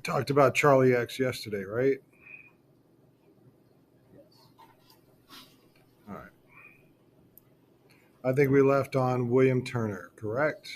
Talked about Charlie X yesterday, right? All right. I think we left on William Turner, correct?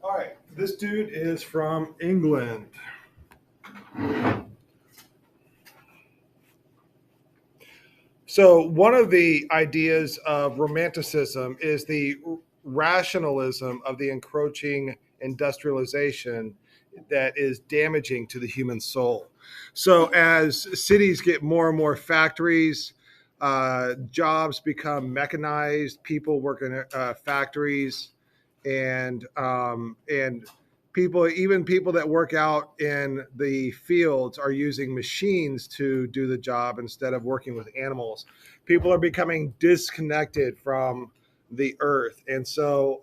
All right. This dude is from England. So, one of the ideas of Romanticism is the rationalism of the encroaching industrialization that is damaging to the human soul. So, as cities get more and more factories, jobs become mechanized, people work in factories, and people, even people that work out in the fields, are using machines to do the job instead of working with animals. People are becoming disconnected from the earth, and so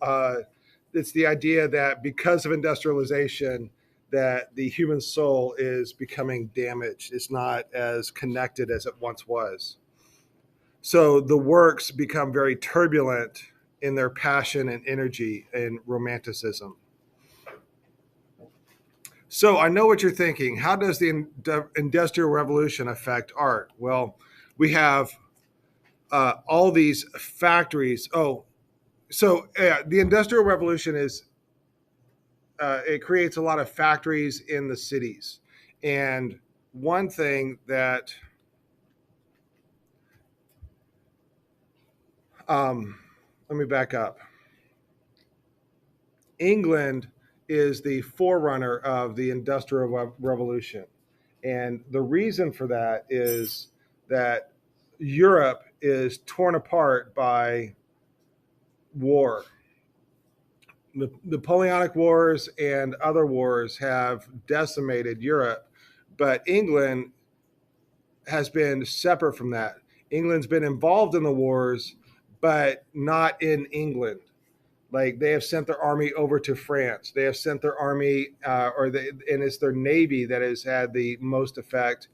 it's the idea that because of industrialization, that the human soul is becoming damaged. It's not as connected as it once was. So the works become very turbulent in their passion and energy and romanticism. So I know what you're thinking. How does the Industrial Revolution affect art? Well, we have all these factories. The Industrial Revolution is it creates a lot of factories in the cities, and one thing that let me back up. England is the forerunner of the Industrial Revolution. And the reason for that is that Europe is torn apart by war. The Napoleonic Wars and other wars have decimated Europe, but England has been separate from that. England's been involved in the wars, but not in England. Like they have sent their army over to France. They have sent their army, and it's their navy that has had the most effect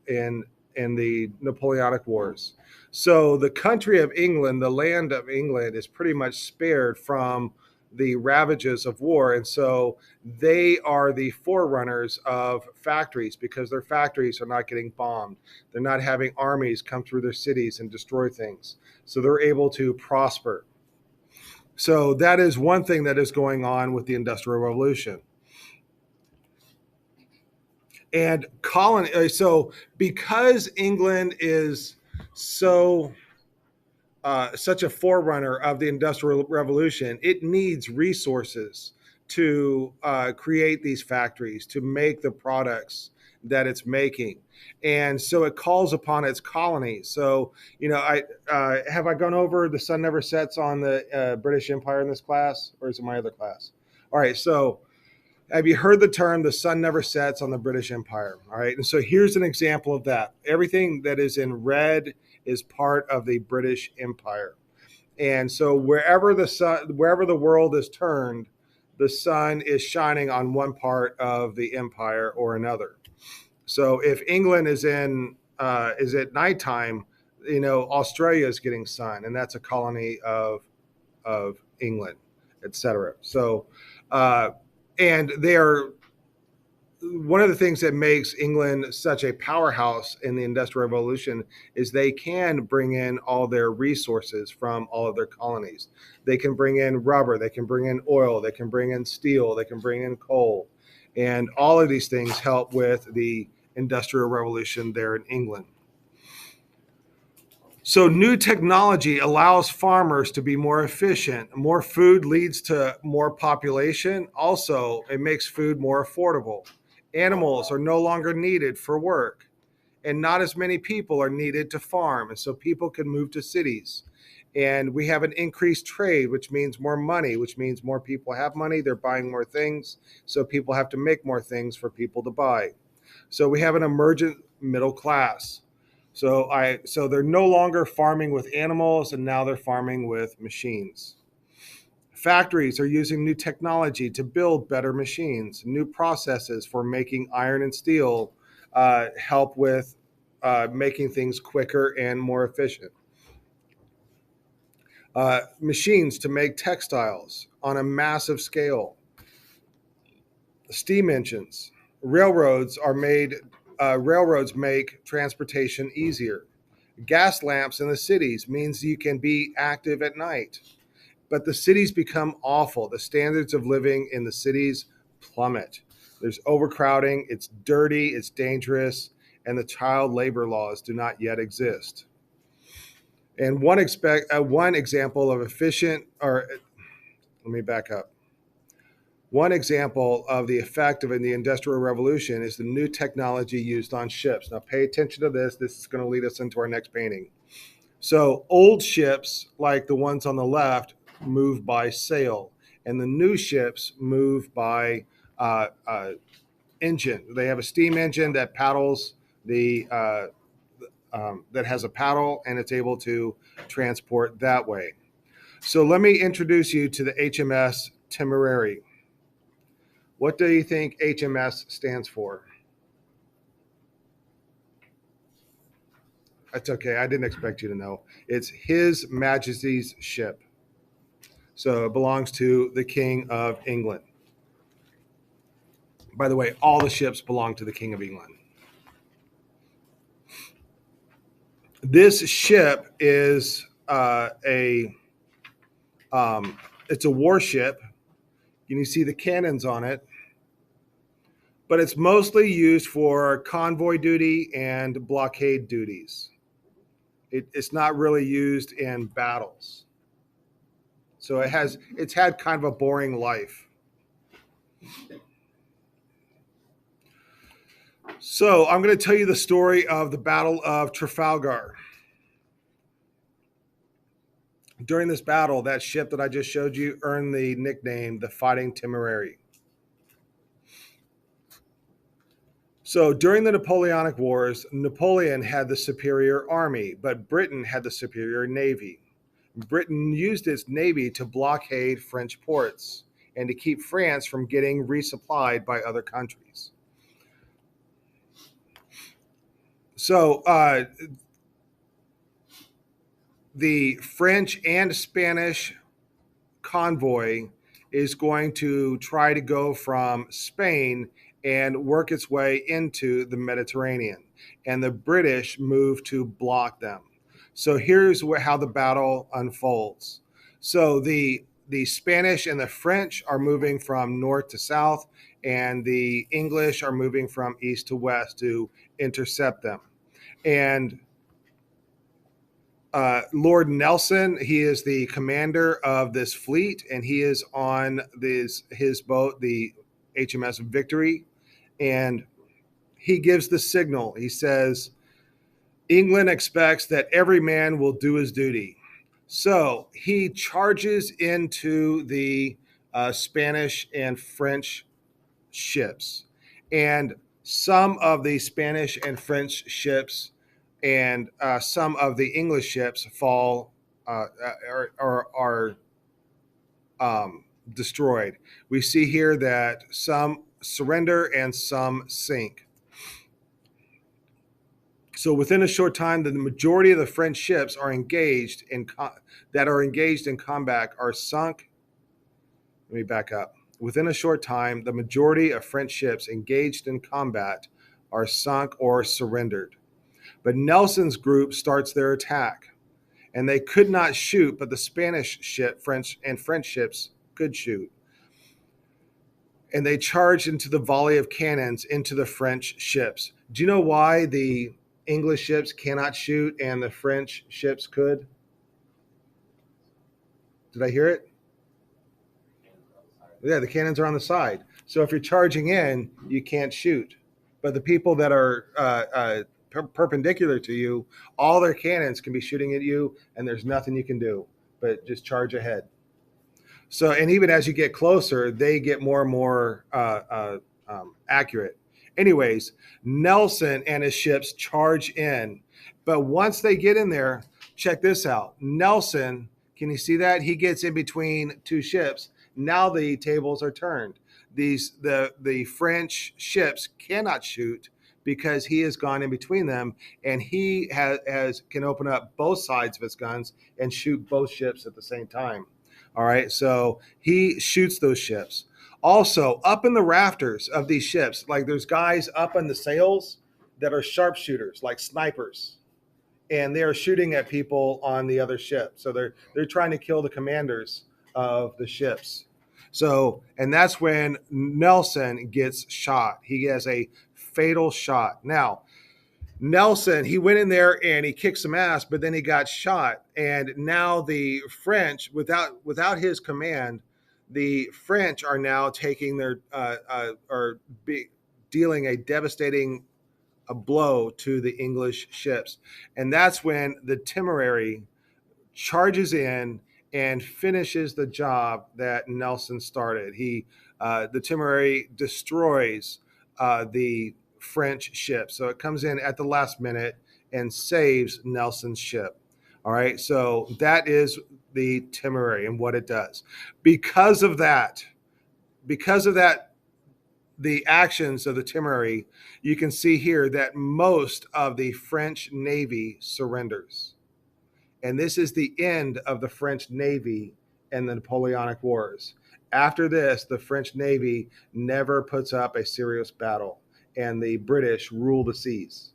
in the Napoleonic Wars. So the country of England, the land of England, is pretty much spared from the ravages of war, and so they are the forerunners of factories because their factories are not getting bombed. They're not having armies come through their cities and destroy things. So they're able to prosper. So that is one thing that is going on with the Industrial Revolution. And so because England is so such a forerunner of the Industrial Revolution, it needs resources to create these factories, to make the products that it's making. And so it calls upon its colonies. So, I have I gone over The Sun Never Sets on the British Empire in this class, or is it my other class? All right. So have you heard the term "the sun never sets" on the British Empire? All right. And so here's an example of that. Everything that is in red is part of the British Empire. And so wherever the world is turned, the sun is shining on one part of the empire or another. So if England is at nighttime, Australia is getting sun, and that's a colony of England, etc. So, uh, and they are one of the things that makes England such a powerhouse in the Industrial Revolution is they can bring in all their resources from all of their colonies. They can bring in rubber, they can bring in oil, they can bring in steel, they can bring in coal. And all of these things help with the Industrial Revolution there in England. So, new technology allows farmers to be more efficient. More food leads to more population. Also, it makes food more affordable. Animals are no longer needed for work, and not as many people are needed to farm. And so, people can move to cities. And we have an increased trade, which means more money, which means more people have money. They're buying more things. So, people have to make more things for people to buy. So, we have an emergent middle class. So they're no longer farming with animals, and now they're farming with machines. Factories are using new technology to build better machines. New processes for making iron and steel help with making things quicker and more efficient. Machines to make textiles on a massive scale. Steam engines. Railroads are made. Railroads make transportation easier. Gas lamps in the cities means you can be active at night. But the cities become awful. The standards of living in the cities plummet. There's overcrowding, it's dirty, it's dangerous, and the child labor laws do not yet exist. And one example of efficient, or let me back up. One example of the effect of the Industrial Revolution is the new technology used on ships. Now, pay attention to this. This is going to lead us into our next painting. So old ships, like the ones on the left, move by sail, and the new ships move by engine. They have a steam engine that paddles that has a paddle, and it's able to transport that way. So let me introduce you to the HMS Temporary. What do you think HMS stands for? That's okay. I didn't expect you to know. It's His Majesty's ship. So it belongs to the King of England. By the way, all the ships belong to the King of England. This ship is it's a warship. You can see the cannons on it, but it's mostly used for convoy duty and blockade duties. It's not really used in battles. So it's had kind of a boring life. So I'm going to tell you the story of the Battle of Trafalgar. During this battle, that ship that I just showed you earned the nickname the Fighting Temporary. So during the Napoleonic Wars, Napoleon had the superior army, but Britain had the superior navy. Britain used its navy to blockade French ports and to keep France from getting resupplied by other countries. So the French and Spanish convoy is going to try to go from Spain and work its way into the Mediterranean, and the British move to block them. So here's how the battle unfolds. So the Spanish and the French are moving from north to south, and the English are moving from east to west to intercept them. And Lord Nelson, he is the commander of this fleet, and he is on his boat, the HMS Victory, and he gives the signal. He says, England expects that every man will do his duty. So he charges into the Spanish and French ships, and some of the Spanish and French ships and some of the English ships fall are destroyed. We see here that some surrender and some sink. So within a short time, the majority of the French ships are engaged in combat are sunk. Let me back up. Within a short time, the majority of French ships engaged in combat are sunk or surrendered. But Nelson's group starts their attack, and they could not shoot, but the Spanish ship, French ships could shoot. And they charged into the volley of cannons into the French ships. Do you know why the English ships cannot shoot and the French ships could? Did I hear it? Yeah, the cannons are on the side. So if you're charging in, you can't shoot. But the people that are perpendicular to you, all their cannons can be shooting at you, and there's nothing you can do but just charge ahead. So, and even as you get closer, they get more and more accurate. Anyways, Nelson and his ships charge in. But once they get in there, check this out. Nelson, can you see that? He gets in between two ships. Now the tables are turned. The French ships cannot shoot because he has gone in between them, and he has can open up both sides of his guns and shoot both ships at the same time. All right, so he shoots those ships. Also, up in the rafters of these ships, like there's guys up on the sails that are sharpshooters, like snipers, and they are shooting at people on the other ship. So they're trying to kill the commanders of the ships. So, and that's when Nelson gets shot. He has a fatal shot. Now, Nelson, he went in there and he kicked some ass, but then he got shot. And now the French, without his command, the French are now taking their dealing a devastating blow to the English ships, and that's when the Temporary charges in and finishes the job that Nelson started. The Temporary destroys the French ship. So it comes in at the last minute and saves Nelson's ship. All right. So that is the Temporary and what it does. Because of that, the actions of the Temporary, you can see here that most of the French Navy surrenders. And this is the end of the French Navy and the Napoleonic Wars. After this, the French Navy never puts up a serious battle, and the British rule the seas.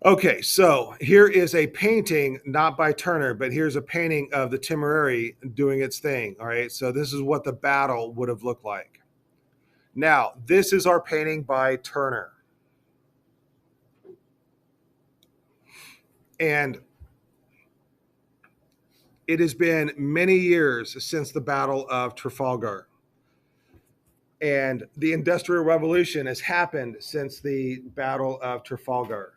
Okay, so here is a painting, not by Turner, but here's a painting of the Temporary doing its thing. All right, so this is what the battle would have looked like. Now, this is our painting by Turner. And it has been many years since the Battle of Trafalgar. And the Industrial Revolution has happened since the Battle of Trafalgar.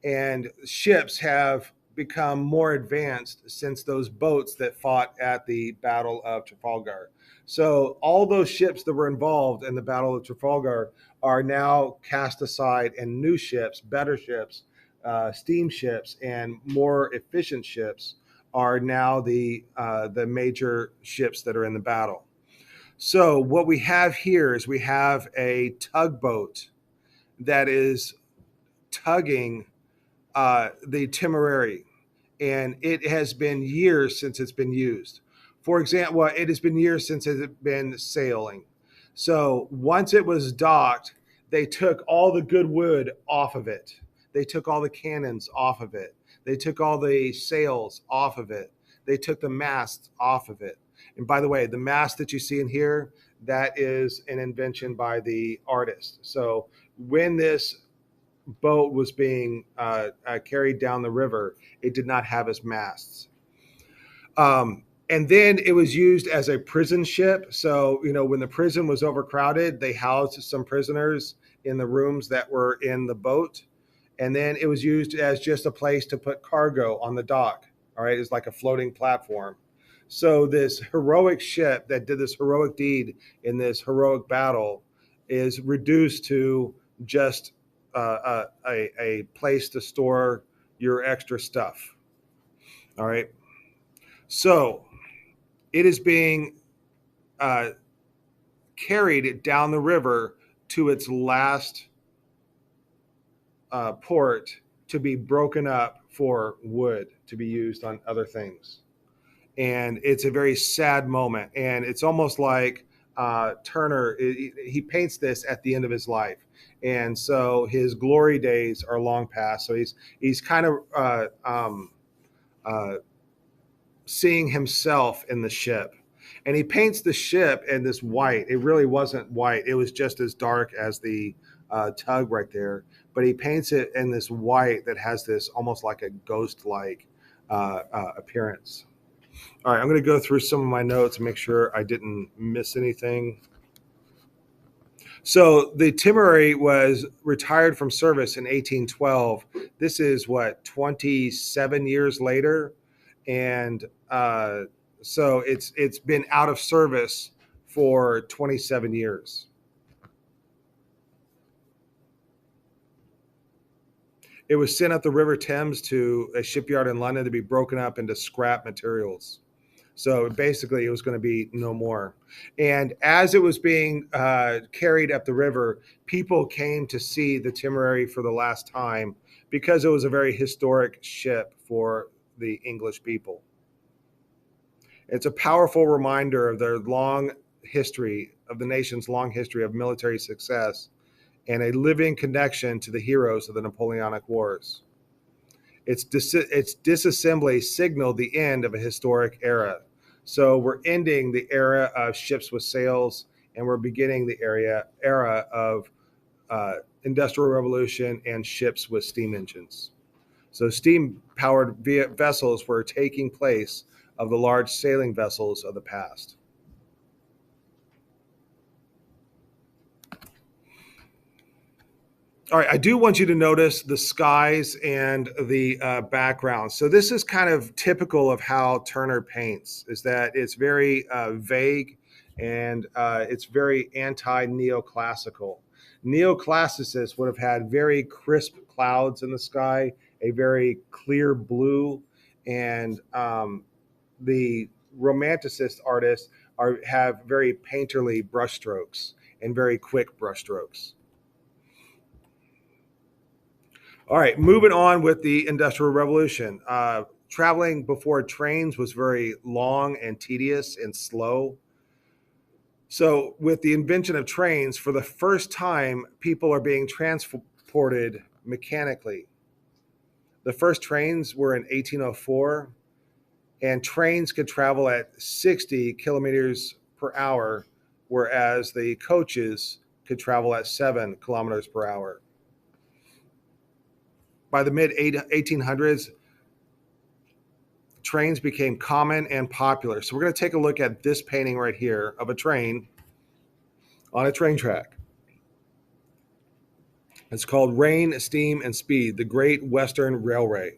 And ships have become more advanced since those boats that fought at the Battle of Trafalgar. So all those ships that were involved in the Battle of Trafalgar are now cast aside, and new ships, better ships, steamships, and more efficient ships are now the major ships that are in the battle. So what we have here is we have a tugboat that is tugging the Temporary, and it has been years since it's been used. For example, well, it has been years since it has been sailing. So once it was docked, they took all the good wood off of it. They took all the cannons off of it. They took all the sails off of it. They took the masts off of it. And by the way, the mast that you see in here, that is an invention by the artist. So when this boat was being carried down the river, it did not have its masts. And then it was used as a prison ship. So, when the prison was overcrowded, they housed some prisoners in the rooms that were in the boat. And then it was used as just a place to put cargo on the dock. All right. It's like a floating platform. So this heroic ship that did this heroic deed in this heroic battle is reduced to just a place to store your extra stuff. All right. So it is being carried down the river to its last port to be broken up for wood to be used on other things. And it's a very sad moment. And it's almost like Turner, he paints this at the end of his life. And so his glory days are long past. So he's kind of seeing himself in the ship. And he paints the ship in this white. It really wasn't white. It was just as dark as the tug right there. But he paints it in this white that has this almost like a ghost-like appearance. All right, I'm going to go through some of my notes and make sure I didn't miss anything. So the Temporary was retired from service in 1812. This is 27 years later, and so it's been out of service for 27 years. It was sent up the River Thames to a shipyard in London to be broken up into scrap materials. So basically, it was going to be no more. And as it was being carried up the river, people came to see the Temporary for the last time because it was a very historic ship for the English people. It's a powerful reminder of their long history, of the nation's long history of military success, and a living connection to the heroes of the Napoleonic Wars. Its disassembly signaled the end of a historic era. So we're ending the era of ships with sails, and we're beginning the era of industrial revolution and ships with steam engines. So steam powered vessels were taking place of the large sailing vessels of the past. All right, I do want you to notice the skies and the background. So this is kind of typical of how Turner paints, is that it's very vague and it's very anti-neoclassical. Neoclassicists would have had very crisp clouds in the sky, a very clear blue, and the Romanticist artists have very painterly brushstrokes and very quick brushstrokes. All right, moving on with the Industrial Revolution. Traveling before trains was very long and tedious and slow. So, with the invention of trains, for the first time, people are being transported mechanically. The first trains were in 1804, and trains could travel at 60 kilometers per hour, whereas the coaches could travel at 7 kilometers per hour. By the mid 1800s, trains became common and popular. So we're going to take a look at this painting right here of a train on a train track. It's called Rain, Steam, and Speed, the Great Western Railway.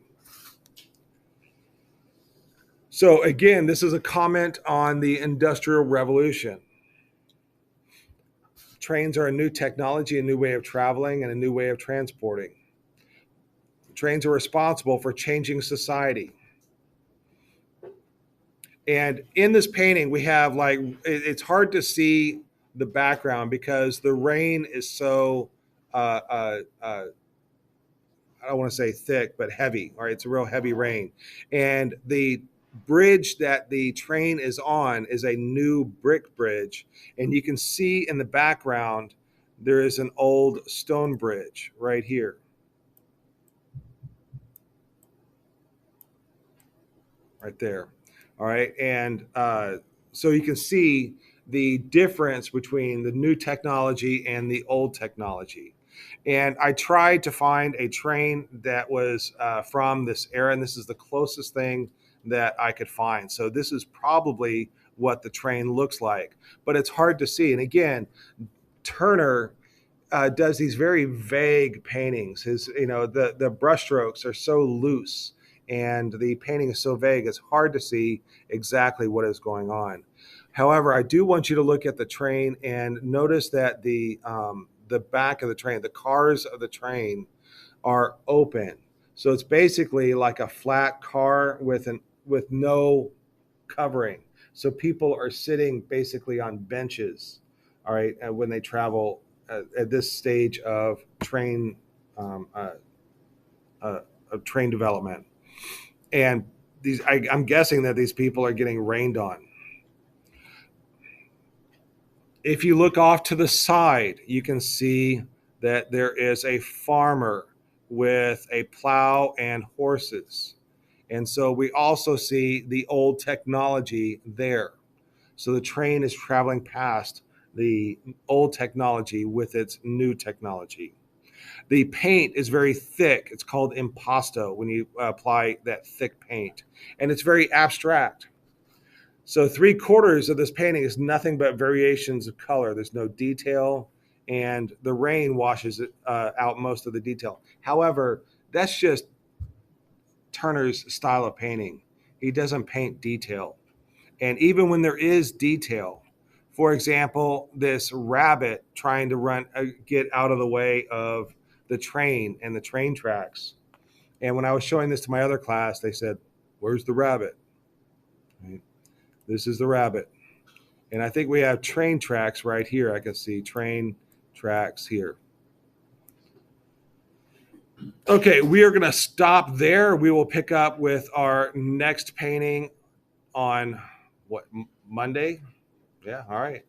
So again, this is a comment on the Industrial Revolution. Trains are a new technology, a new way of traveling, and a new way of transporting. Trains are responsible for changing society. And in this painting, we have like, it's hard to see the background because the rain is so, I don't want to say thick, but heavy. All right. It's a real heavy rain. And the bridge that the train is on is a new brick bridge. And you can see in the background, there is an old stone bridge right here. Right there. All right. And so you can see the difference between the new technology and the old technology. And I tried to find a train that was from this era, and this is the closest thing that I could find. So this is probably what the train looks like, but it's hard to see. And again, Turner does these very vague paintings. His, the brushstrokes are so loose, and the painting is so vague. It's hard to see exactly what is going on. However, I do want you to look at the train and notice that the back of the train, the cars of the train, are open. So it's basically like a flat car with no covering. So people are sitting basically on benches, all right, when they travel at this stage of um, uh, of train development. And I'm guessing that these people are getting rained on. If you look off to the side, you can see that there is a farmer with a plow and horses. And so we also see the old technology there. So the train is traveling past the old technology with its new technology. The paint is very thick. It's called impasto when you apply that thick paint, and it's very abstract. So three-quarters of this painting is nothing but variations of color. There's no detail, and the rain washes it out most of the detail. However, that's just Turner's style of painting. He doesn't paint detail. And even when there is detail, for example, this rabbit trying to get out of the way of the train and the train tracks, And when I was showing this to my other class, they said, "Where's the rabbit?" Right? This is the rabbit. And I think we have train tracks right here. I can see train tracks here. Okay, we are going to stop there. We will pick up with our next painting on what, Monday? Yeah, all right.